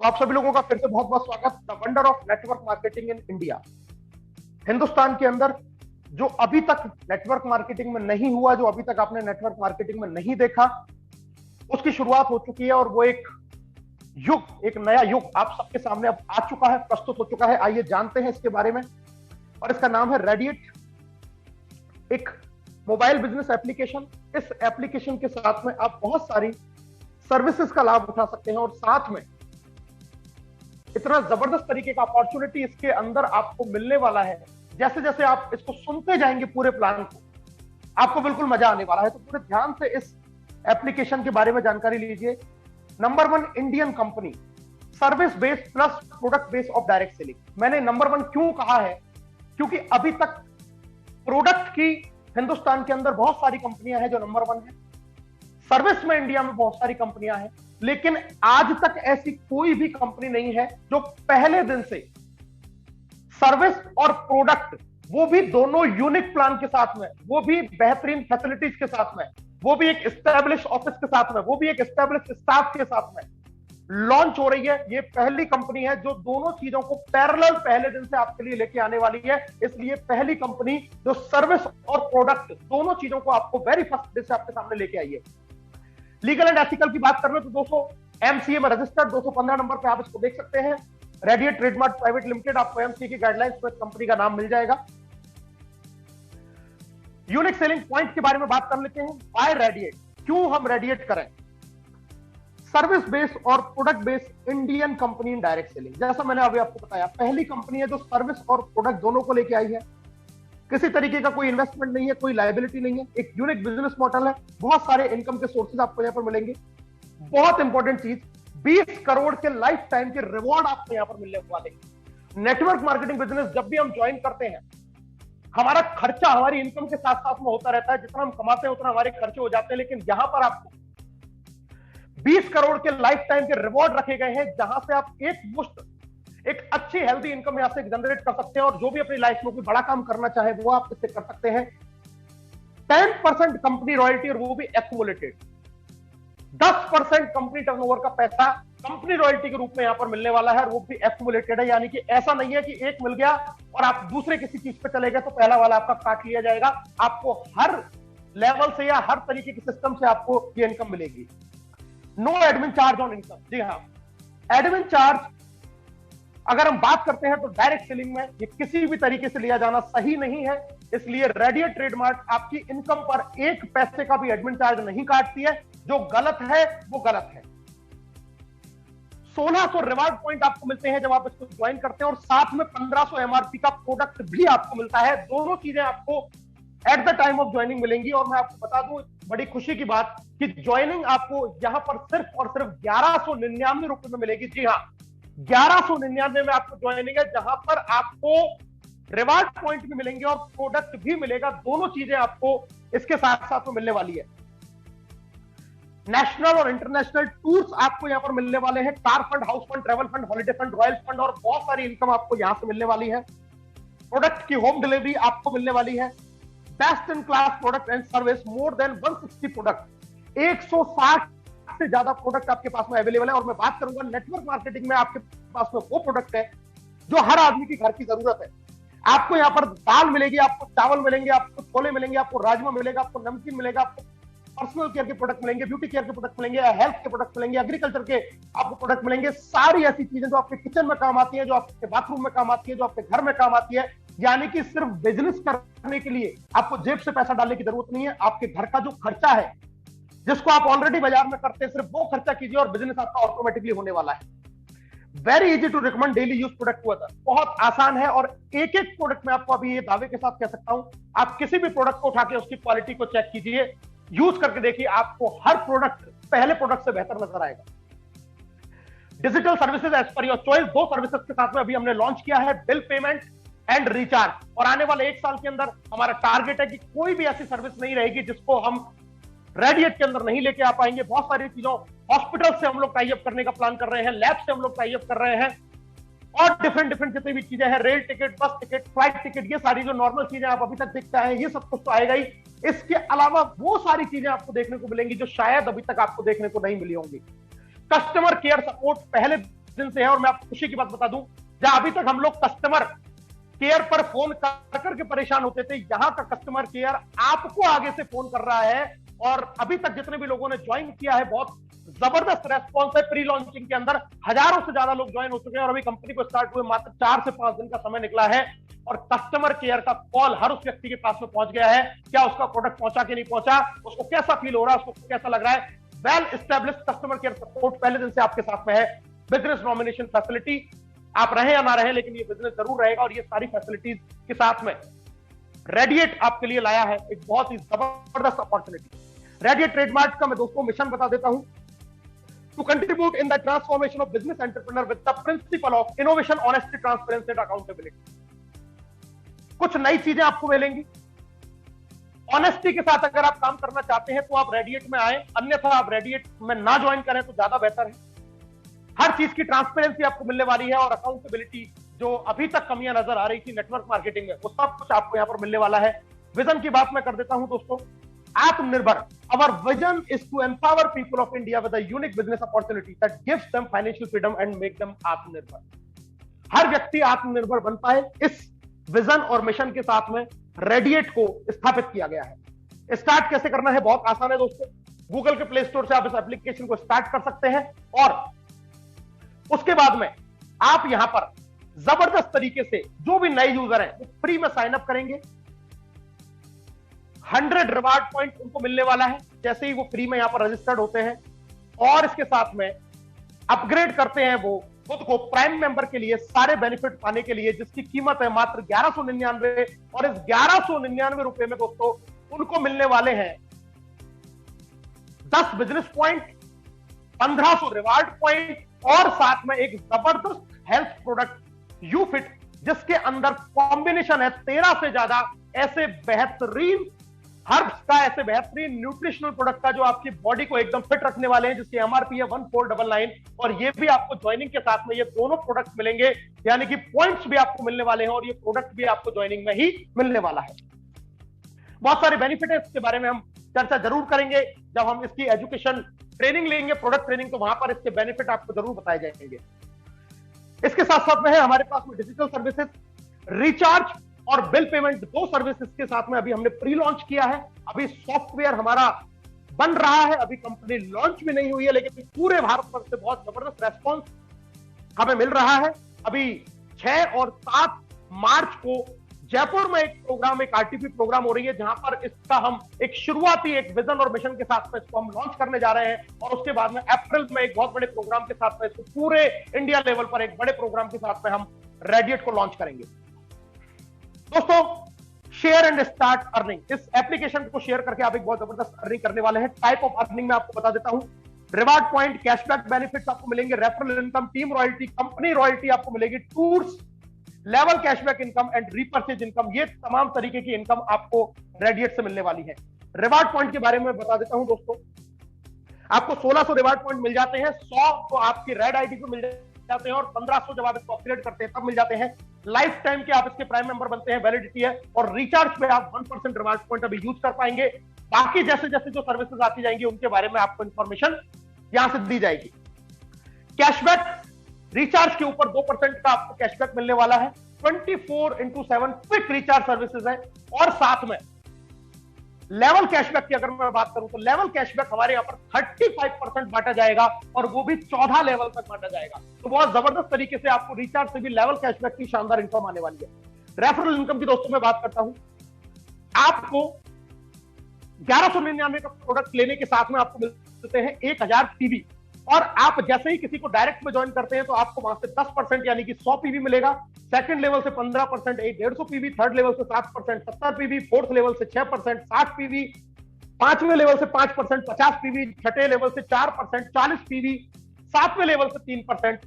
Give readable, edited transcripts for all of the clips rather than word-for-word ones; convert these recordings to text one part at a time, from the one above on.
तो आप सभी लोगों का फिर से बहुत बहुत स्वागत। The wonder of network marketing in India. Hindustan के अंदर जो अभी तक नेटवर्क मार्केटिंग में नहीं हुआ, जो अभी तक आपने नेटवर्क मार्केटिंग में नहीं देखा, उसकी शुरुआत हो चुकी है और वो एक युग, एक नया युग आप सबके सामने अब आ चुका है, प्रस्तुत हो चुका है। आइए जानते हैं इसके बारे में। और इसका नाम है रेडिएट, एक मोबाइल बिजनेस एप्लीकेशन। इस एप्लीकेशन के साथ में आप बहुत सारी सर्विसेज का लाभ उठा सकते हैं और साथ में इतना जबरदस्त तरीके का अपॉर्चुनिटी इसके अंदर आपको मिलने वाला है। जैसे जैसे आप इसको सुनते जाएंगे पूरे प्लान को, आपको बिल्कुल मजा आने वाला है। तो पूरे ध्यान से इस एप्लीकेशन के बारे में जानकारी लीजिए। Number 1 Indian company, service based plus product based of direct selling. मैंने नंबर 1 क्यों कहा है? क्योंकि अभी तक प्रोडक्ट की हिंदुस्तान के अंदर बहुत सारी कंपनियां हैं जो नंबर 1 है। सर्विस में इंडिया में बहुत सारी कंपनियां हैं, लेकिन आज तक ऐसी कोई भी कंपनी नहीं है जो पहले दिन से सर्विस और प्रोडक्ट, वो भी दोनों यूनिक प्लान के साथ में, वो भी बेहतरीन फैसिलिटीज के साथ में, वो भी एक एस्टैब्लिश ऑफिस के साथ में, वो भी एक एस्टैब्लिश स्टाफ के साथ में लॉन्च हो रही है। ये पहली कंपनी है जो दोनों चीजों को पैरेलल पहले दिन से आपके लिए लेके आने वाली है। इसलिए पहली कंपनी जो सर्विस और प्रोडक्ट दोनों चीजों को आपको वेरी फर्स्ट डे से आपके सामने लेके आई है। लीगल एंड एथिकल की बात कर रहे हो तो 200 एमसीए में रजिस्टर्ड, 215 नंबर पे आप इसको देख सकते हैं। रेडिएट ट्रेडमार्क प्राइवेट लिमिटेड, आपको एमसीए की गाइडलाइंस में कंपनी का नाम मिल जाएगा। यूनिक सेलिंग पॉइंट के बारे में बात कर लेते हैं। बाय रेडिएट, क्यों हम रेडिएट करें? सर्विस बेस्ड और product based Indian company in direct selling. जैसा मैंने अभी आपको बताया, पहली कंपनी है जो सर्विस और प्रोडक्ट दोनों को लेके आई है। किसी तरीके का कोई इन्वेस्टमेंट नहीं है, कोई लायबिलिटी नहीं है, एक यूनिक बिजनेस मॉडल है। बहुत सारे इनकम के सोर्सेज आपको यहां पर मिलेंगे। बहुत इंपॉर्टेंट चीज, 20 करोड़ के लाइफ टाइम के रिवॉर्ड आपको यहां पर मिलने वाले। नेटवर्क मार्केटिंग बिजनेस जब भी हम ज्वाइन करते हैं, हमारा खर्चा हमारी इनकम के साथ साथ में होता रहता है। जितना हम कमाते हैं उतना हमारे खर्चे हो जाते हैं, लेकिन यहां पर आपको 20 करोड़ के लाइफ टाइम के रिवॉर्ड रखे गए हैं, जहां से आप एक अच्छी हेल्दी इनकम यहां से जनरेट कर सकते हैं और जो भी अपनी लाइफ में कोई बड़ा काम करना चाहे वो आप इससे कर सकते हैं। 10% कंपनी रॉयल्टी और वो भी एक्युमुलेटेड। 10% कंपनी टर्नओवर का पैसा कंपनी रॉयल्टी के रूप में यहां पर मिलने वाला है और वो भी एक्युमुलेटेड है। यानी कि ऐसा नहीं है कि एक मिल गया और आप दूसरे किसी चीज पे चले गए तो पहला वाला आपका काट लिया जाएगा। आपको हर लेवल से या हर तरीके के सिस्टम से आपको ये इनकम मिलेगी। No admin charge on income. जी हाँ, एडमिन चार्ज अगर हम बात करते हैं तो डायरेक्ट सेलिंग में ये किसी भी तरीके से लिया जाना सही नहीं है। इसलिए रेडिएट ट्रेडमार्क आपकी इनकम पर 1 पैसे का भी एडमिन चार्ज नहीं काटती है। जो गलत है वो गलत है। 1600 रिवार्ड पॉइंट आपको मिलते हैं जब आप इसको ज्वाइन करते हैं और साथ में 1500 एमआरपी का प्रोडक्ट भी आपको मिलता है। दोनों चीजें आपको at the time of joining मिलेंगी। और मैं आपको बता दूं बड़ी खुशी की बात कि ज्वाइनिंग आपको यहां पर सिर्फ और सिर्फ 1199 रुपए में मिलेगी। जी हाँ, 1199 में आपको ज्वाइनिंग है, जहां पर आपको रिवार्ड पॉइंट भी मिलेंगे और प्रोडक्ट भी मिलेगा। दोनों चीजें आपको इसके साथ साथ में मिलने वाली है। नेशनल और इंटरनेशनल टूर्स आपको यहां पर मिलने वाले हैं। Car fund, house fund, travel fund, holiday fund, royal fund और बहुत सारी इनकम आपको यहां से मिलने वाली है। प्रोडक्ट की होम डिलीवरी आपको मिलने वाली है। Best in class product and service, more than 160 product, 160 से ज्यादा प्रोडक्ट आपके पास में अवेलेबल है। और मैं बात करूंगा नेटवर्क मार्केटिंग में आपके पास में वो प्रोडक्ट है जो हर आदमी की घर की जरूरत है। आपको यहां पर दाल मिलेगी, आपको चावल मिलेंगे, आपको छोले मिलेंगे, आपको राजमा मिलेगा, आपको नमकीन मिलेगा, आपको पर्सनल केयर के प्रोडक्ट मिलेंगे, ब्यूटी केयर के प्रोडक्ट मिलेंगे, हेल्थ के प्रोडक्ट मिलेंगे, एग्रीकल्चर के आपको प्रोडक्ट मिलेंगे। सारी ऐसी चीजें जो आपके किचन में काम आती है, जो आपके बाथरूम में काम आती है, जो आपके घर में काम आती है। यानी कि सिर्फ बिजनेस करने के लिए आपको जेब से पैसा डालने की जरूरत नहीं है। आपके घर का जो खर्चा है, जिसको आप ऑलरेडी बाजार में करते हैं, सिर्फ वो खर्चा कीजिए और बिजनेस आपका ऑटोमेटिकली होने वाला है। Very easy to recommend daily use product to other, बहुत आसान है। और एक एक प्रोडक्ट में आपको अभी ये दावे के साथ कह सकता हूं, आप किसी भी प्रोडक्ट को उठा के उसकी क्वालिटी को चेक कीजिए, यूज करके देखिए, आपको हर प्रोडक्ट पहले प्रोडक्ट से बेहतर नजर आएगा। Digital services as per your choice, 2 services के साथ में अभी हमने लॉन्च किया है, बिल पेमेंट एंड रिचार्ज। और आने वाले 1 साल के अंदर हमारा टारगेट है कि कोई भी ऐसी सर्विस नहीं रहेगी जिसको हम रेडिएट के अंदर नहीं लेके आ पाएंगे। बहुत सारी चीजों, हॉस्पिटल से हम लोग टाई अप करने का प्लान कर रहे हैं, लैब से हम लोग टाई अप कर रहे हैं और डिफरेंट जितनी भी चीजें हैं, रेल टिकट, बस टिकट, फ्लाइट टिकट, ये सारी जो नॉर्मल चीजें आप अभी तक देखते हैं, ये सब कुछ तो आएगा ही। इसके अलावा वो सारी चीजें आपको देखने को मिलेंगी जो शायद अभी तक आपको देखने को नहीं मिली होंगी। कस्टमर केयर सपोर्ट पहले दिन से है। और मैं आपको खुशी की बात बता दूं, जहां अभी तक हम लोग कस्टमर केयर पर फोन कर करके परेशान होते थे, यहां का कस्टमर केयर आपको आगे से फोन कर रहा है। और अभी तक जितने भी लोगों ने ज्वाइन किया है, बहुत जबरदस्त रेस्पॉन्स है। प्री लॉन्चिंग के अंदर हजारों से ज्यादा लोग ज्वाइन हो चुके हैं और अभी कंपनी को स्टार्ट हुए मात्र 4 से 5 दिन का समय निकला है और कस्टमर केयर का कॉल हर उस व्यक्ति के पास में पहुंच गया है। क्या उसका प्रोडक्ट पहुंचा कि नहीं पहुंचा, उसको कैसा फील हो रहा है, उसको कैसा लग रहा है। Well established customer care support पहले दिन से आपके साथ में है। बिजनेस नॉमिनेशन फैसिलिटी, आप रहे या ना रहे, लेकिन ये बिजनेस जरूर रहेगा। और ये सारी फैसिलिटीज के साथ में रेडिएट आपके लिए लाया है एक बहुत ही जबरदस्त अपॉर्चुनिटी। रेडिएट ट्रेडमार्क का मैं दोस्तों मिशन बता देता हूं, to contribute in the transformation of business entrepreneur with the principle of innovation, honesty, transparency and accountability. कुछ नई चीजें आपको मिलेंगी। ऑनेस्टी के साथ अगर आप काम करना चाहते हैं तो आप रेडिएट में आए, अन्यथा आप रेडिएट में ना ज्वाइन करें तो ज्यादा बेहतर है। हर चीज की ट्रांसपेरेंसी आपको मिलने वाली है और अकाउंटेबिलिटी, जो अभी तक कमियां नजर आ रही थी नेटवर्क मार्केटिंग में, वो सब कुछ आपको यहां पर मिलने वाला है। विजन की बात मैं कर देता हूं दोस्तों, आत्मनिर्भर। Our vision is to empower people of India with a unique business opportunity that gives them financial freedom and make them आत्मनिर्भर। हर व्यक्ति आत्मनिर्भर बन पाए, इस विजन और मिशन के साथ में रेडिएट को स्थापित किया गया है। स्टार्ट कैसे करना है, बहुत आसान है दोस्तों। गूगल के प्ले स्टोर से आप इस एप्लीकेशन को स्टार्ट कर सकते हैं और उसके बाद में आप यहां पर जबरदस्त तरीके से जो भी नए यूजर हैं वो फ्री में साइन अप करेंगे। 100 रिवार्ड पॉइंट उनको मिलने वाला है जैसे ही वो फ्री में यहां पर रजिस्टर्ड होते हैं। और इसके साथ में अपग्रेड करते हैं वो खुद को प्राइम मेंबर के लिए सारे बेनिफिट पाने के लिए, जिसकी कीमत है मात्र 1199। और इस 1199 रुपए में दोस्तों उनको मिलने वाले हैं 10 बिजनेस पॉइंट, 1500 रिवार्ड पॉइंट और साथ में एक जबरदस्त हेल्थ प्रोडक्ट यूफिट, जिसके अंदर कॉम्बिनेशन है 13 से ज्यादा ऐसे बेहतरीन हर्ब्स का, ऐसे बेहतरीन न्यूट्रिशनल प्रोडक्ट का जो आपकी बॉडी को एकदम फिट रखने वाले हैं, जिसकी एमआरपी है 1499। और ये भी आपको ज्वाइनिंग के साथ में ये दोनों प्रोडक्ट मिलेंगे, यानी कि पॉइंट्स भी आपको मिलने वाले हैं और ये प्रोडक्ट भी आपको ज्वाइनिंग में ही मिलने वाला है। बहुत सारे बेनिफिट है, इसके बारे में हम चर्चा जरूर करेंगे जब हम इसकी एजुकेशन ट्रेनिंग लेंगे, प्रोडक्ट ट्रेनिंग, तो वहां पर इसके बेनिफिट आपको जरूर बताए जाएंगे। इसके साथ साथ में है हमारे पास में डिजिटल सर्विसेज, रिचार्ज और बिल पेमेंट, दो सर्विसेज के साथ में अभी हमने प्री लॉन्च किया है। अभी सॉफ्टवेयर हमारा बन रहा है, अभी कंपनी लॉन्च भी नहीं हुई है, लेकिन पूरे भारत भर से बहुत जबरदस्त रेस्पॉन्स हमें मिल रहा है। अभी 6 और 7 मार्च को जयपुर में एक प्रोग्राम, एक आरटीपी प्रोग्राम हो रही है, जहां पर इसका हम एक शुरुआती एक विजन और मिशन के साथ में इसको हम लॉन्च करने जा रहे हैं। और उसके बाद में अप्रैल में एक बहुत बड़े प्रोग्राम के साथ में इसको पूरे इंडिया लेवल पर एक बड़े प्रोग्राम के साथ में हम रेडिएट को लॉन्च करेंगे। दोस्तों, शेयर एंड स्टार्ट अर्निंग, इस एप्लीकेशन को शेयर करके आप एक बहुत जबरदस्त अर्निंग करने वाले हैं। टाइप ऑफ अर्निंग में आपको बता देता हूं, रिवार्ड पॉइंट, कैशबैक बेनिफिट्स आपको मिलेंगे, referral income, team royalty, company royalty आपको मिलेगी, tours, level cashback income and repurchase income, ये तमाम तरीके की इनकम आपको रेडिएट से मिलने वाली है। रिवार्ड पॉइंट के बारे में बता देता हूं दोस्तों, आपको 1600 रिवार्ड पॉइंट मिल जाते हैं, 100 तो आपकी रेड आईडी पे मिल जाते हैं और 1500 जब आप इसको अपग्रेड करते हैं तब मिल जाते हैं। लाइफ टाइम के आप इसके प्राइम मेंबर बनते हैं, वैलिडिटी है। और रिचार्ज पे आप 1% रिवार्ड पॉइंट अभी यूज कर पाएंगे। बाकी जैसे जैसे जो सर्विसेज आती जाएंगी उनके बारे में आपको इंफॉर्मेशन यहां से दी जाएगी। कैशबैक, रिचार्ज के ऊपर 2% का आपको कैशबैक मिलने वाला है। 24/7 क्विक रिचार्ज सर्विसेज है। और साथ में लेवल कैशबैक की अगर मैं बात करूं तो लेवल कैशबैक हमारे यहां पर 35% बांटा जाएगा और वो भी 14 लेवल तक बांटा जाएगा। तो बहुत जबरदस्त तरीके से आपको रिचार्ज से भी लेवल कैशबैक की शानदार इनकम आने वाली है। रेफरल इनकम की दोस्तों मैं बात करता हूं, आपको 1199 का प्रोडक्ट लेने के साथ में आपको मिलते हैं 1000 पीवी। और आप जैसे ही किसी को डायरेक्ट में ज्वाइन करते हैं तो आपको वहां से 10% यानी कि 100 पीवी मिलेगा। सेकंड लेवल से 15%, 150 पीवी, थर्ड लेवल से 7%, 70 पीवी, फोर्थ लेवल से 6%, 60 पीवी, पांचवें लेवल से 5%, 50 पीवी, छठे लेवल से 4%, 40 पीवी, सातवें लेवल से 3%,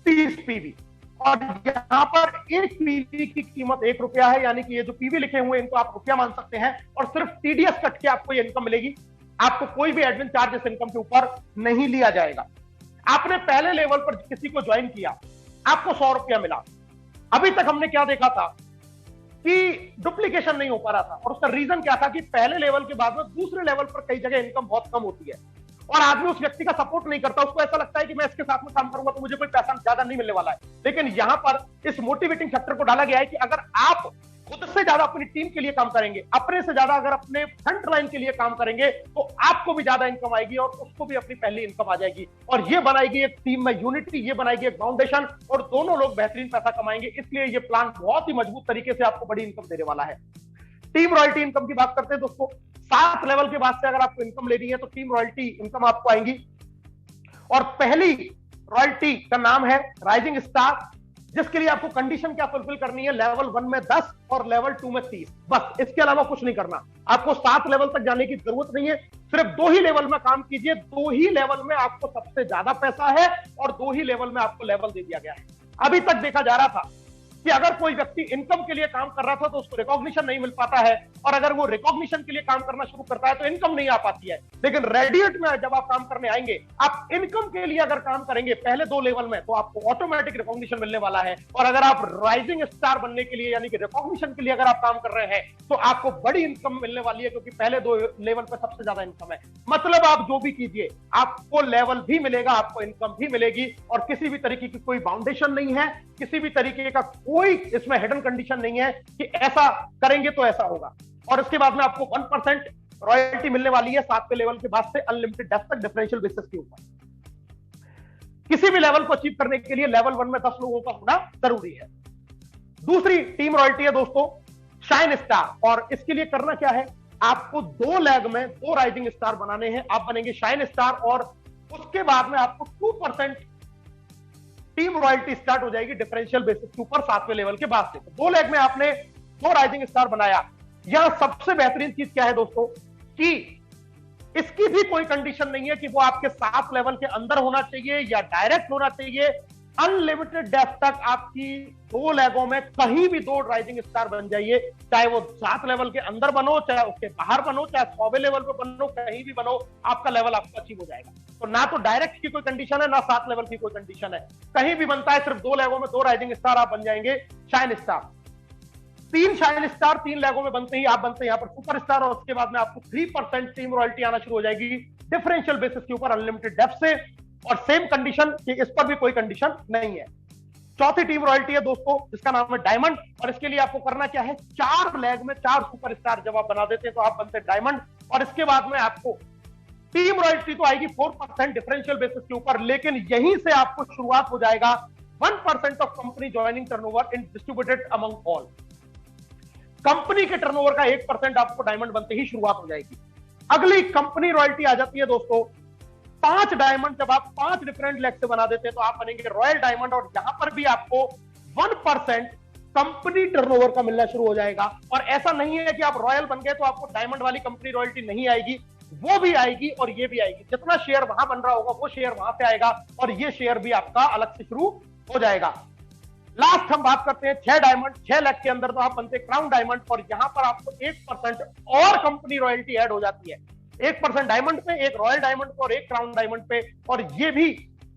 30 पीवी। और यहां पर एक पीवी की कीमत ₹1 है, यानी कि ये जो पीवी लिखे हुए इनको आप रुपया मान सकते हैं। और सिर्फ टीडीएस कट के आपको ये इनकम मिलेगी, आपको कोई भी एडमिन चार्ज इस इनकम के ऊपर नहीं लिया जाएगा। आपने पहले लेवल पर किसी को ज्वाइन किया, आपको ₹100 मिला। अभी तक हमने क्या देखा था कि डुप्लीकेशन नहीं हो पा रहा था, और उसका रीजन क्या था कि पहले लेवल के बाद में दूसरे लेवल पर कई जगह इनकम बहुत कम होती है। और आदमी उस व्यक्ति का सपोर्ट नहीं करता, उसको ऐसा लगता है कि मैं इसके साथ में काम करूंगा तो मुझे कोई पैसा ज्यादा नहीं मिलने वाला है। लेकिन यहां पर इस मोटिवेटिंग फैक्टर को डाला गया है कि अगर आप खुद से ज्यादा अपनी टीम के लिए काम करेंगे, अपने से ज्यादा अगर अपने फ्रंट लाइन के लिए काम करेंगे, तो आपको भी ज्यादा इनकम आएगी और उसको भी अपनी पहली इनकम आ जाएगी, और ये बनाएगी एक टीम में यूनिटी, ये बनाएगी एक फाउंडेशन, और दोनों लोग बेहतरीन पैसा कमाएंगे। इसलिए ये प्लान बहुत ही मजबूत तरीके से आपको बड़ी इनकम देने वाला है। टीम रॉयल्टी इनकम की बात करते हैं दोस्तों। 7 लेवल के बाद से अगर आपको इनकम लेनी है तो टीम रॉयल्टी इनकम आपको आएंगी, और पहली रॉयल्टी का नाम है राइजिंग स्टार, जिसके लिए आपको कंडीशन क्या फुलफिल करनी है, लेवल 1 में 10 और लेवल 2 में 30, बस इसके अलावा कुछ नहीं करना। आपको 7 लेवल तक जाने की जरूरत नहीं है, सिर्फ 2 ही लेवल में काम कीजिए। 2 ही लेवल में आपको सबसे ज्यादा पैसा है और 2 ही लेवल में आपको लेवल दे दिया गया है। अभी तक देखा जा रहा था कि अगर कोई व्यक्ति इनकम के लिए काम कर रहा था तो उसको रिकॉग्निशन नहीं मिल पाता है, और अगर वो रिकॉग्निशन के लिए काम करना शुरू करता है तो इनकम नहीं आ पाती है। लेकिन रेडिएट में जब आप काम करने आएंगे, आप इनकम के लिए अगर काम करेंगे पहले 2 लेवल में, तो आपको ऑटोमेटिक रिकॉग्निशन मिलने वाला है। और अगर आप राइजिंग स्टार बनने के लिए यानी कि रिकॉग्निशन के लिए अगर आप काम कर रहे हैं तो आपको बड़ी इनकम मिलने वाली है, क्योंकि पहले 2 लेवल पर सबसे ज्यादा इनकम है। मतलब आप जो भी कीजिए आपको लेवल भी मिलेगा, आपको इनकम भी मिलेगी, और किसी भी तरीके की कोई बाउंडेशन नहीं है, किसी भी तरीके का कोई इसमें हिडन कंडीशन नहीं है कि ऐसा करेंगे तो ऐसा होगा। और इसके बाद में आपको 1% रॉयल्टी मिलने वाली है 7वें लेवल के बाद से अनलिमिटेड डेप्थ तक डिफरेंशियल बेसिस के ऊपर। किसी भी लेवल को अचीव करने के लिए लेवल 1 में 10 लोगों का होना जरूरी है। दूसरी टीम रॉयल्टी है दोस्तों शाइन स्टार, और इसके लिए करना क्या है, आपको 2 लेग में 2 राइजिंग स्टार बनाने हैं। आप बनेंगे शाइन स्टार, और उसके बाद में आपको 2% टीम रॉयल्टी स्टार्ट हो जाएगी डिफरेंशियल बेसिस के ऊपर 7वें लेवल के बाद से। 2 लेग में आपने 2 राइजिंग स्टार बनाया। यहां सबसे बेहतरीन चीज क्या है दोस्तों कि इसकी भी कोई कंडीशन नहीं है कि वो आपके 7 लेवल के अंदर होना चाहिए या डायरेक्ट होना चाहिए। अनलिमिटेड डेप्थ तक आपकी 2 लेगों में कहीं भी 2 राइजिंग स्टार बन जाइए, चाहे वो 7 लेवल के अंदर बनो, चाहे उसके बाहर बनो, चाहे 100वें लेवल पे बनो, कहीं भी बनो, आपका लेवल आपका अचीव हो जाएगा। तो ना तो डायरेक्ट की कोई कंडीशन है, ना 7 लेवल की कोई कंडीशन है, कहीं भी बनता है। सिर्फ 2 लेगों में 2 राइजिंग स्टार आप बन जाएंगे शाइन स्टार। 3 शाइन स्टार 3 लेगों में बनते ही आप बनते हैं यहाँ पर सुपर स्टार, और उसके बाद में आपको 3% टीम रॉयल्टी आना शुरू हो जाएगी डिफरेंशियल बेसिस के ऊपर अनलिमिटेड डेप्थ से, और सेम कंडीशन कि इस पर भी कोई कंडीशन नहीं है। चौथी टीम रॉयल्टी है दोस्तों जिसका नाम है डायमंड, और इसके लिए आपको करना क्या है, 4 लेग में 4 सुपर स्टार जब आप बना देते हैं तो आप बनते हैं डायमंड, और इसके बाद में आपको टीम रॉयल्टी तो आएगी 4% डिफरेंशियल बेसिस के ऊपर, लेकिन यहीं से आपको शुरुआत हो जाएगा 1% of company joining turnover in distributed among all. Company के टर्नओवर का 1% आपको डायमंड बनते ही शुरुआत हो जाएगी। अगली कंपनी रॉयल्टी आ जाती है दोस्तों 5 डायमंड, जब आप 5 डिफरेंट लेग से बना देते हैं तो आप बनेंगे रॉयल डायमंड, और यहां पर भी आपको 1% कंपनी टर्नओवर का मिलना शुरू हो जाएगा। और ऐसा नहीं है कि आप रॉयल बन गए तो आपको डायमंड वाली कंपनी रॉयल्टी नहीं आएगी, वो भी आएगी और ये भी आएगी। जितना शेयर वहां बन रहा होगा वो शेयर वहां से आएगा, और ये शेयर भी आपका अलग से शुरू हो जाएगा। लास्ट हम बात करते हैं 6 डायमंड, 6 लाख के अंदर तो आप बनते क्राउन डायमंड, और यहां पर आपको 1% और कंपनी रॉयल्टी ऐड हो जाती है। 1% डायमंड पे, 1 रॉयल डायमंड पे और 1 क्राउन डायमंड पे, और ये भी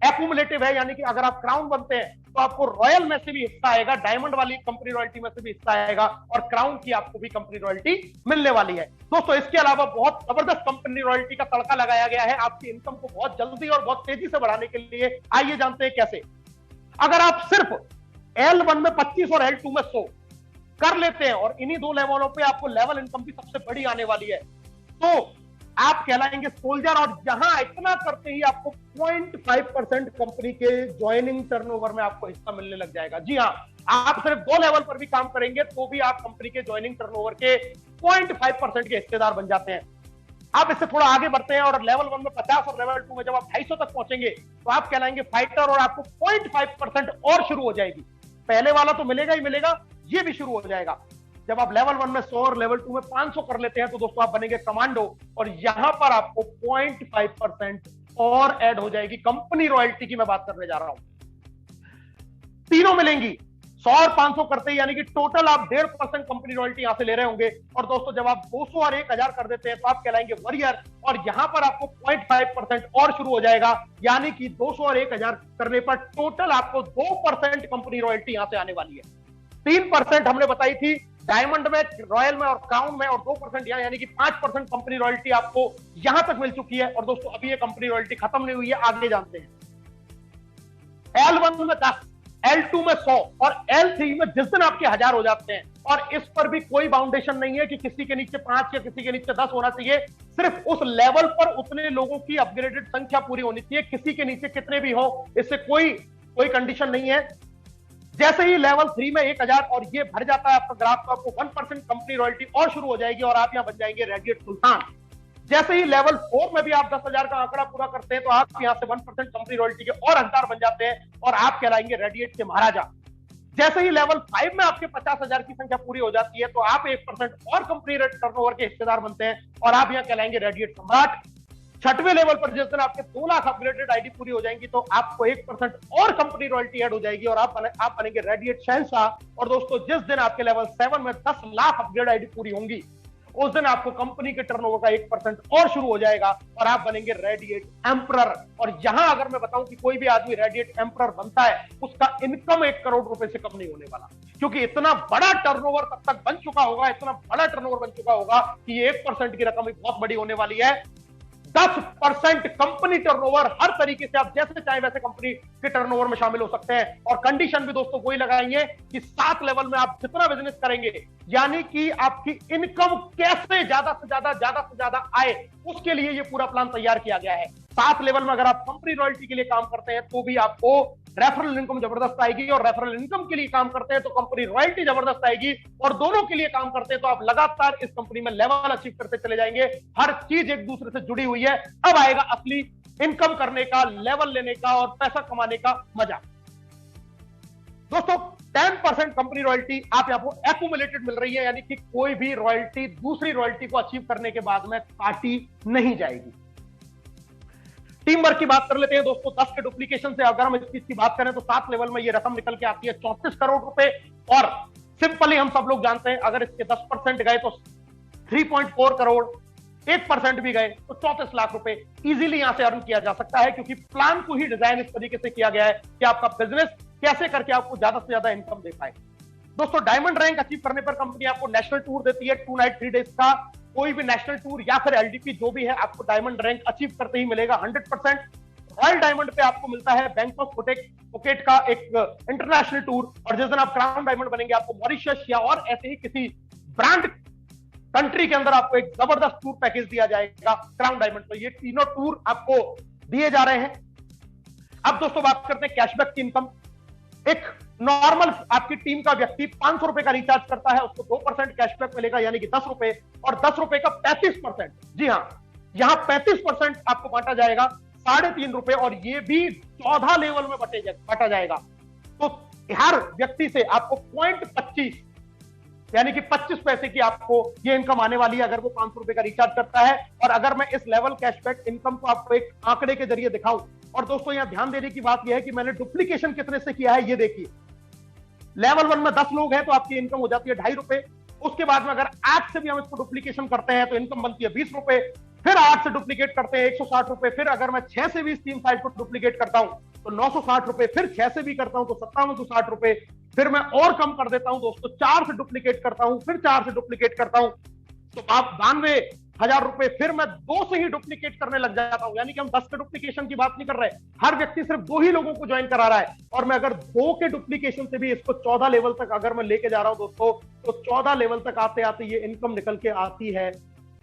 एक्यूमुलेटिव है, यानी कि अगर आप क्राउन बनते हैं तो आपको रॉयल में से भी हिस्सा आएगा, डायमंड वाली कंपनी रॉयल्टी में से भी हिस्सा आएगा, और क्राउन की आपको भी कंपनी रॉयल्टी मिलने वाली है। दोस्तों इसके अलावा बहुत जबरदस्त कंपनी रॉयल्टी का तड़का लगाया गया है आपकी इनकम को बहुत जल्दी और बहुत तेजी से बढ़ाने के लिए। आइए जानते हैं कैसे। अगर आप सिर्फ L1 में 25 और L2 में 100 कर लेते हैं, और इन्हीं 2 लेवलों पे आपको लेवल इनकम भी सबसे बड़ी आने वाली है, तो आप कहलाएंगे सोल्जर। और जहां इतना करते ही आपको 0.5% कंपनी के ज्वाइनिंग टर्नओवर में आपको हिस्सा मिलने लग जाएगा। जी हां, आप सिर्फ 2 लेवल पर भी काम करेंगे तो भी आप कंपनी के ज्वाइनिंग टर्नओवर के 0.5% के हिस्सेदार बन जाते हैं। आप इससे थोड़ा आगे बढ़ते हैं और लेवल 1 में 50 और लेवल 2 में जब आप 250 तक पहुंचेंगे तो आप कहलाएंगे फाइटर, और आपको 0.5% और शुरू हो जाएगी। पहले वाला तो मिलेगा ही मिलेगा, ये भी शुरू हो जाएगा। जब आप लेवल 1 में 100 और लेवल 2 में 500 कर लेते हैं तो दोस्तों आप बनेंगे कमांडो, और यहां पर आपको 0.5% और ऐड हो जाएगी। कंपनी रॉयल्टी की मैं बात करने जा रहा हूं, तीनों मिलेंगी 100 और 500 करते ही, यानी कि टोटल आप 1.5% कंपनी रॉयल्टी यहां से ले रहे होंगे। और दोस्तों जब आप 200 और 1000 कर देते हैं तो आप कहलाएंगे वॉरियर, और यहां पर आपको 0.5% और शुरू हो जाएगा, यानी कि 200 और 1000 करने पर टोटल आपको 2% कंपनी रॉयल्टी यहां से आने वाली है। 3% हमने बताई थी डायमंड में, रॉयल में और क्राउन में, और 2% यहाँ, यानी कि 5% कंपनी रॉयल्टी आपको यहां तक मिल चुकी है। और दोस्तों अभी ये कंपनी रॉयल्टी खत्म नहीं हुई है, आगे जानते हैं। L1 में 10, L2 में 100 और L3 में जिस दिन आपके 1000 हो जाते हैं, और इस पर भी कोई बाउंडेशन नहीं है कि किसी के नीचे 5 या किसी के नीचे 10 होना चाहिए। सिर्फ उस लेवल पर उतने लोगों की अपग्रेडेड संख्या पूरी होनी चाहिए, किसी के नीचे कितने भी हो, इससे कोई कंडीशन नहीं है। जैसे ही लेवल 3 में 1000 और ये भर जाता है आपका ग्राफ, तो आपको 1% कंपनी रॉयल्टी और शुरू हो जाएगी और आप यहां बन जाएंगे रेडिएट सुल्तान। जैसे ही लेवल 4 में भी आप 10,000 का आंकड़ा पूरा करते हैं, तो आप यहां से 1% कंपनी रॉयल्टी के और हकदार बन जाते हैं और आप कहलाएंगे रेडिएट के महाराजा। जैसे ही लेवल 5 में आपके 50,000 की संख्या पूरी हो जाती है, तो आप 1% और कंपनी टर्नओवर के हिस्सेदार बनते हैं और आप यहां कहलाएंगे रेडिएट सम्राट। 6वें लेवल पर जिस दिन आपके 2 लाख अपग्रेडेड आईडी पूरी हो जाएंगी, तो आपको 1% और कंपनी रॉयल्टी ऐड हो जाएगी और आप बनेंगे रेडिएट शहंशाह। और दोस्तों जिस दिन आपके लेवल 7 में 10 लाख अपग्रेड आईडी पूरी होंगी, उस दिन आपको कंपनी के टर्नओवर का 1% और शुरू हो जाएगा और आप बनेंगे रेडिएट एम्परर। और यहां अगर मैं बताऊं कि कोई भी आदमी रेडिएट एम्परर बनता है, उसका इनकम 1 करोड़ रुपए से कम नहीं होने वाला, क्योंकि इतना बड़ा टर्नओवर तब तक बन चुका होगा, इतना बड़ा टर्नओवर बन चुका होगा कि 1% की रकम बहुत बड़ी होने वाली है। 10% कंपनी टर्नओवर, हर तरीके से आप जैसे चाहे वैसे कंपनी के टर्नओवर में शामिल हो सकते हैं। और कंडीशन भी दोस्तों वही लगाएंगे कि 7 लेवल में आप जितना बिजनेस करेंगे, यानी कि आपकी इनकम कैसे ज्यादा से ज्यादा आए, उसके लिए ये पूरा प्लान तैयार किया गया है। 7 लेवल में अगर आप कंपनी रॉयल्टी के लिए काम करते हैं, तो भी आपको रेफरल इनकम जबरदस्त आएगी, और रेफरल इनकम के लिए काम करते हैं तो कंपनी रॉयल्टी जबरदस्त आएगी, और दोनों के लिए काम करते हैं तो आप लगातार इस कंपनी में लेवल अचीव करते चले जाएंगे। हर चीज एक दूसरे से जुड़ी हुई है। अब आएगा असली इनकम करने का, लेवल लेने का और पैसा कमाने का मजा। दोस्तों 10% कंपनी रॉयल्टी आप यहां को एक्यूमुलेटेड मिल रही है, यानी कि कोई भी रॉयल्टी दूसरी रॉयल्टी को अचीव करने के बाद में काटी नहीं जाएगी। टीम वर्क की बात कर लेते हैं दोस्तों। 10 के डुप्लीकेशन से अगर हम इस चीज की बात करें तो 7 लेवल में ये रकम निकल के आती है 34 करोड़ रुपए। और सिंपली हम सब लोग जानते हैं, अगर इसके 10% गए तो 3.4 करोड़, 1% भी गए तो 34 लाख रुपए इजीली यहां से अर्न किया जा सकता है, क्योंकि प्लान को ही डिजाइन इस तरीके से किया गया है कि आपका बिजनेस कैसे करके आपको ज्यादा से ज्यादा इनकम दे पाए। दोस्तों डायमंड रैंक अचीव करने पर कंपनी आपको नेशनल टूर देती है, 2 नाइट 3 डेज का। कोई भी नेशनल टूर या फिर एलडीपी जो भी है, आपको डायमंड रैंक अचीव करते ही मिलेगा 100%। रॉयल डायमंड पे आपको मिलता है बैंकॉक फुकेट का एक इंटरनेशनल टूर, और जिस दिन आप क्राउन डायमंड बनेंगे, आपको मॉरिशस या और ऐसे ही किसी ब्रांड कंट्री के अंदर आपको एक जबरदस्त टूर पैकेज दिया जाएगा क्राउन डायमंड। तो ये तीनों टूर आपको दिए जा रहे हैं। अब दोस्तों बात करते हैं कैशबैक की इनकम। एक नॉर्मल आपकी टीम का व्यक्ति 500 रुपए का रिचार्ज करता है, उसको 2% कैशबैक मिलेगा, यानी कि 10 रुपए, और 10 रुपए का 35%, जी हां, यहां 35% आपको बांटा जाएगा 3.5 रुपए, और ये भी 14 लेवल में बांटा जाएगा। तो हर व्यक्ति से आपको 0.25 यानी कि 25 पैसे की आपको ये इनकम आने वाली है अगर वो 500 रुपए का रिचार्ज करता है। और अगर मैं इस लेवल कैशबैक इनकम को आपको एक आंकड़े के जरिए दिखाऊं, और दोस्तों यहां ध्यान देने की बात यह है कि मैंने डुप्लीकेशन कितने से किया है ये देखिए। लेवल 1 में 10 लोग हैं तो आपकी इनकम हो जाती है 2.5 रुपए। उसके बाद में अगर 8 से भी हम इसको डुप्लीकेशन करते हैं तो इनकम बनती है 20 रुपए। फिर 8 से डुप्लीकेट करते हैं 160 रुपए। फिर अगर मैं 6 से भी इस टीम साइज को डुप्लीकेट करता हूं तो 960 रुपए। फिर 6 से भी करता हूं तो 5760 रुपए। फिर मैं और कम कर देता हूं दोस्तों, 4 से डुप्लीकेट करता हूं, फिर 4 से डुप्लीकेट करता हूं तो आप 92,000 रुपए। फिर मैं 2 से ही डुप्लीकेट करने लग जाता हूं, यानी कि हम 10 के डुप्लीकेशन की बात नहीं कर रहे, हर व्यक्ति सिर्फ 2 ही लोगों को ज्वाइन करा रहा है। और मैं अगर 2 के डुप्लीकेशन से भी इसको 14 लेवल तक अगर मैं लेके जा रहा हूं दोस्तों, तो 14 लेवल तक आते आते ये इनकम निकल के आती है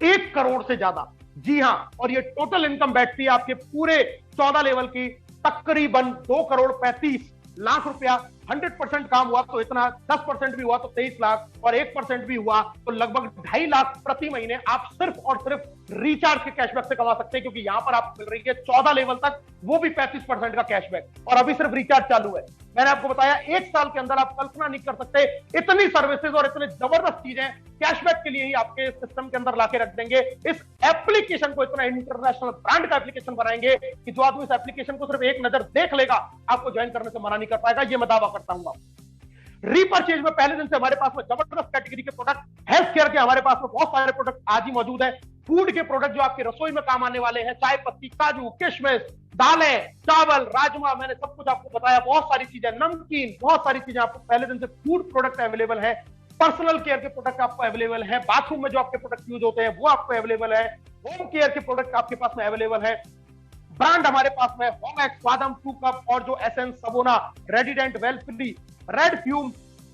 1 करोड़ से ज्यादा। जी हां, और ये टोटल इनकम बैठती है आपके पूरे 14 लेवल की तकरीबन 2 करोड़ 35 लाख रुपया। 100% काम हुआ तो इतना, 10% भी हुआ तो 23 लाख, और 1% भी हुआ तो लगभग 2.5 लाख प्रति महीने आप सिर्फ और सिर्फ रिचार्ज के कैशबैक से कमा सकते हैं, क्योंकि यहां पर आपको मिल रही है 14 लेवल तक, वो भी 35% का कैशबैक, और अभी सिर्फ रिचार्ज चालू है। मैंने आपको बताया 1 साल के अंदर आप कल्पना नहीं कर सकते इतनी सर्विसेज और इतने जबरदस्त चीजें कैशबैक के लिए ही आपके सिस्टम के अंदर लाके रख देंगे। इस एप्लीकेशन को इतना इंटरनेशनल ब्रांड का एप्लीकेशन बनाएंगे कि जो आदमी इस एप्लीकेशन को सिर्फ एक नजर देख लेगा आपको ज्वाइन करने से मना नहीं कर पाएगा, ये मैं दावा करता हूं। रीपरचेज में पहले दिन से हमारे पास में जबरदस्त कैटेगरी के प्रोडक्ट, हेल्थ केयर के हमारे पास में बहुत सारे प्रोडक्ट आज ही मौजूद है। फूड के प्रोडक्ट जो आपके रसोई में काम आने वाले हैं, चाय पत्ती, काजू, किशमिश, दालें, चावल, राजमा, मैंने सब कुछ आपको बताया। बहुत सारी चीजें, नमकीन, बहुत सारी चीजें आपको पहले दिन से फूड प्रोडक्ट अवेलेबल है। पर्सनल केयर के प्रोडक्ट आपको अवेलेबल है, बाथरूम में जो आपके प्रोडक्ट यूज होते हैं वो आपको अवेलेबल है, होम केयर के प्रोडक्ट आपके पास में अवेलेबल है। ब्रांड हमारे पास में होमएक्स, वादम, टू कप और जो एसेंस, सबोना, रेडिडेंट, वेलफ्री, रेड फ्यूम,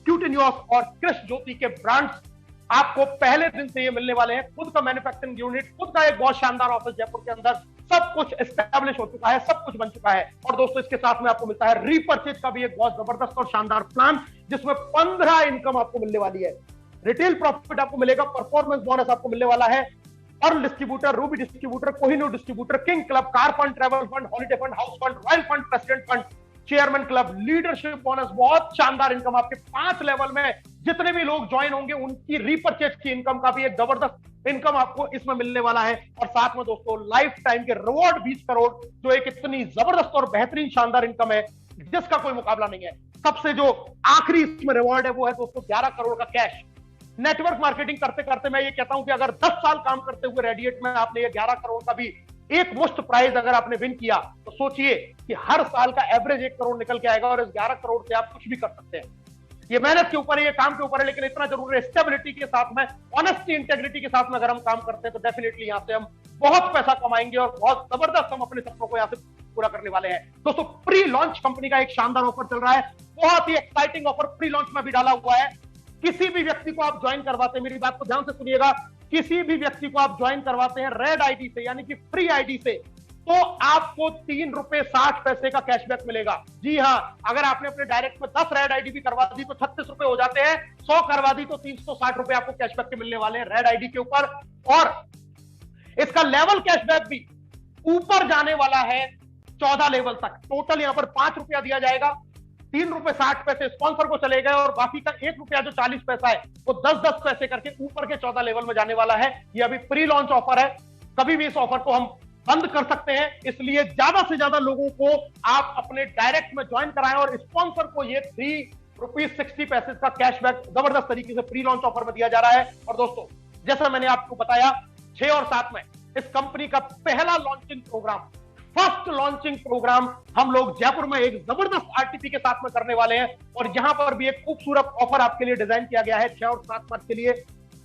क्यूटिन्यूस और क्रिश ज्योति के ब्रांड्स आपको पहले दिन से ये मिलने वाले हैं। खुद का मैन्युफैक्चरिंग यूनिट, खुद का एक बहुत शानदार ऑफिस जयपुर के अंदर, सब कुछ एस्टैब्लिश हो चुका है, सब कुछ बन चुका है। और दोस्तों इसके साथ में आपको मिलता है रीपरचेज का भी एक बहुत जबरदस्त और शानदार प्लान, जिसमें 15 इनकम आपको मिलने वाली है, रिटेल प्रॉफिट आपको मिलेगा, परफॉर्मेंस बोनस आपको मिलने वाला है, और distributor, Ruby distributor, Kohinoor distributor, king club, car fund, travel fund, holiday fund, house fund, royal fund, president fund, chairman club, leadership bonus, बहुत शानदार इनकम आपके 5 लेवल में जितने भी लोग ज्वाइन होंगे उनकी रीपरचेज की इनकम का भी एक जबरदस्त इनकम आपको इसमें मिलने वाला है। और साथ में दोस्तों लाइफ टाइम के रिवॉर्ड 20 करोड़, जो एक इतनी जबरदस्त और बेहतरीन शानदार इनकम है जिसका कोई मुकाबला नहीं है। सबसे जो आखिरी इसमें रिवॉर्ड है वो है दोस्तों 11 करोड़ का कैश। नेटवर्क मार्केटिंग करते करते मैं ये कहता हूं कि अगर 10 साल काम करते हुए रेडिएट में आपने ये 11 करोड़ का भी एक मुश्त प्राइज अगर आपने विन किया, तो सोचिए कि हर साल का एवरेज 1 करोड़ निकल के आएगा और इस 11 करोड़ से आप कुछ भी कर सकते हैं। ये मेहनत के ऊपर है, ये काम के ऊपर है, लेकिन इतना जरूर है स्टेबिलिटी के साथ में, ऑनेस्टी, इंटेग्रिटी के साथ में अगर हम काम करते हैं तो डेफिनेटली यहां से हम बहुत पैसा कमाएंगे और बहुत जबरदस्त हम अपने सपनों को यहां से पूरा करने वाले हैं। दोस्तों प्री लॉन्च कंपनी का एक शानदार ऑफर चल रहा है, बहुत ही एक्साइटिंग ऑफर प्री लॉन्च में भी डाला हुआ है। किसी भी व्यक्ति को आप ज्वाइन करवाते हैं, मेरी बात को ध्यान से सुनिएगा, किसी भी व्यक्ति को आप ज्वाइन करवाते हैं रेड आईडी से, यानी कि फ्री आईडी से, तो आपको 3 रुपए 60 पैसे का कैशबैक मिलेगा। जी हां, अगर आपने अपने डायरेक्ट में 10 रेड आईडी भी करवा दी तो 36 रुपए हो जाते हैं, 100 करवा दी तो 360 रुपए आपको कैशबैक के मिलने वाले हैं रेड आईडी के ऊपर। और इसका लेवल कैशबैक भी ऊपर जाने वाला है 14 लेवल तक। टोटल यहां पर 5 रुपया दिया जाएगा, 3 रुपए 60 पैसे स्पॉन्सर को चले गए और बाकी का 1 रुपया जो 40 पैसा है वो 10-10 पैसे करके ऊपर के 14 लेवल में जाने वाला है। ये अभी प्री लॉन्च ऑफर है, कभी भी इस ऑफर को हम बंद कर सकते हैं, इसलिए ज्यादा से ज्यादा लोगों को आप अपने डायरेक्ट में ज्वाइन कराएं और स्पॉन्सर को ये 3 रुपीज 60 पैसे का कैशबैक जबरदस्त तरीके से प्री लॉन्च ऑफर में दिया जा रहा है। और दोस्तों जैसा मैंने आपको बताया 6 और 7 में इस कंपनी का पहला launching program, first launching program हम लोग जयपुर में एक जबरदस्त आरटीपी के साथ में करने वाले हैं। और यहां पर भी एक खूबसूरत ऑफर आपके लिए डिजाइन किया गया है 6 और 7 मार्च के लिए।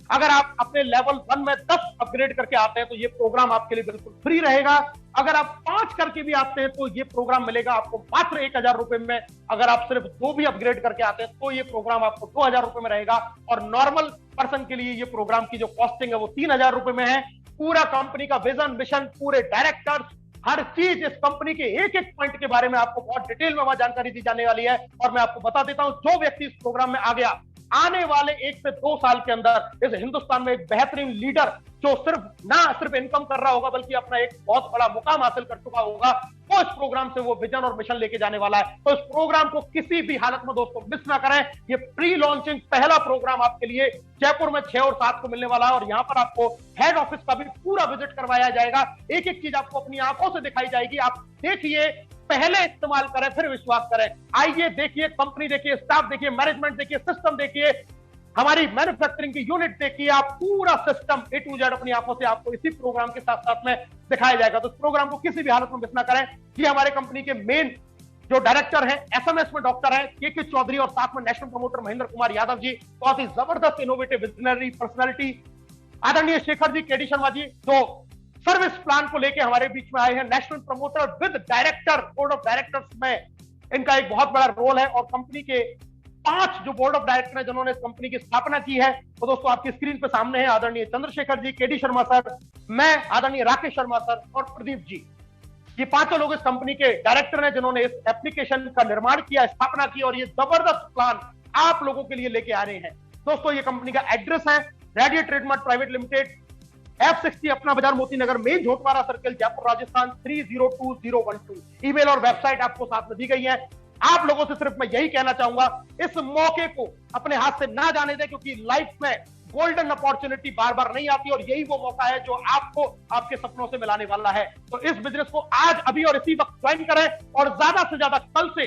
अगर आप अपने लेवल 1 में 10 अपग्रेड करके आते हैं तो ये प्रोग्राम आपके लिए बिल्कुल फ्री रहेगा। अगर आप 5 करके भी आते हैं तो ये प्रोग्राम मिलेगा आपको मात्र 1000 रुपए में। अगर आप सिर्फ 2 भी अपग्रेड करके आते हैं तो ये प्रोग्राम आपको 2000 रुपए में रहेगा। और नॉर्मल पर्सन के लिए ये प्रोग्राम की जो कॉस्टिंग है वो 3000 रुपए में है। पूरा कंपनी का विजन, मिशन, पूरे डायरेक्टर्स, हर चीज इस कंपनी के एक एक पॉइंट के बारे में आपको बहुत डिटेल में वहां जानकारी दी जाने वाली है। और मैं आपको बता देता हूं, जो व्यक्ति इस प्रोग्राम में आ गया, आने वाले 1 से 2 साल के अंदर इस हिंदुस्तान में एक बेहतरीन लीडर जो सिर्फ इनकम कर रहा होगा बल्कि अपना एक बहुत बड़ा मुकाम हासिल कर चुका होगा, तो इस प्रोग्राम से वो विजन और मिशन लेके जाने वाला है। तो इस प्रोग्राम को किसी भी हालत में दोस्तों मिस ना करें। ये प्री लॉन्चिंग पहला प्रोग्राम आपके लिए जयपुर में 6 और 7 को मिलने वाला है। और यहां पर आपको हेड ऑफिस का भी पूरा विजिट करवाया जाएगा, एक एक चीज आपको अपनी आंखों से दिखाई जाएगी। आप देखिए, पहले इस्तेमाल करें फिर विश्वास करें। आइए देखिए, कंपनी देखिए, स्टाफ देखिए, मैनेजमेंट देखिए, सिस्टम देखिए, हमारी मैन्युफैक्चरिंग की यूनिट देखिए, आप पूरा सिस्टम A to Z अपनी आंखों से आपको इसी प्रोग्राम के साथ साथ में दिखाया जाएगा। तो इस प्रोग्राम को किसी भी हालत में मिस ना करें। ये हमारे कंपनी के मेन जो डायरेक्टर हैं, एसएमएस में डॉक्टर हैं के चौधरी, और साथ में नेशनल प्रमोटर महेंद्र कुमार यादव जी, बहुत ही जबरदस्त इनोवेटिव विजनरी पर्सनैलिटी आदरणीय शेखर जी, केडी शर्मा जी, जो सर्विस प्लान को लेके हमारे बीच में आए हैं, national promoter with director, board of directors में इनका एक बहुत बड़ा रोल है। और कंपनी के 5 जो बोर्ड ऑफ डायरेक्टर हैं जिन्होंने इस कंपनी की स्थापना की है, वो दोस्तों आपकी स्क्रीन पे सामने है। आदरणीय चंद्रशेखर जी, केडी शर्मा सर, मैं, आदरणीय राकेश शर्मा सर और प्रदीप जी, ये 5 लोग इस कंपनी के डायरेक्टर हैं जिन्होंने इस एप्लीकेशन का निर्माण किया, स्थापना की और ये जबरदस्त प्लान आप लोगों के लिए लेके आ रहे हैं। दोस्तों ये कंपनी का एड्रेस है radio ट्रेडमार्ट private limited, F60 Apna Bazaar, Moti Nagar, main Jhotwara circle, Jaipur Rajasthan 302012। Email और वेबसाइट आपको साथ में दी गई है। आप लोगों से सिर्फ मैं यही कहना चाहूंगा, इस मौके को अपने हाथ से ना जाने दें, क्योंकि लाइफ में गोल्डन अपॉर्चुनिटी बार बार नहीं आती और यही वो मौका है जो आपको आपके सपनों से मिलाने वाला है। तो इस बिजनेस को आज, अभी और इसी वक्त ज्वाइन करें और ज्यादा से ज्यादा कल से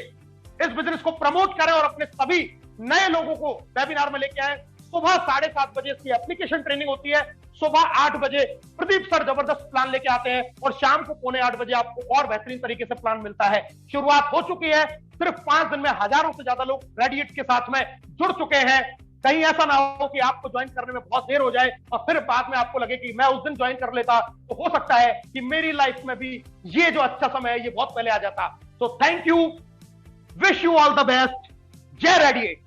इस बिजनेस को प्रमोट करें और अपने सभी नए लोगों को वेबिनार में लेके आए। सुबह 7:30 बजे इसकी एप्लीकेशन ट्रेनिंग होती है, सुबह 8 बजे प्रदीप सर जबरदस्त प्लान लेके आते हैं और शाम को 7:45 बजे आपको और बेहतरीन तरीके से प्लान मिलता है। शुरुआत हो चुकी है, सिर्फ 5 दिन में हजारों से ज्यादा लोग रेडिएट के साथ में जुड़ चुके हैं। कहीं ऐसा ना हो कि आपको ज्वाइन करने में बहुत देर हो जाए और फिर बाद में आपको लगे कि मैं उस दिन ज्वाइन कर लेता तो हो सकता है कि मेरी लाइफ में भी ये जो अच्छा समय है ये बहुत पहले आ जाता। तो thank you, wish you all the best, जय रेडिएट।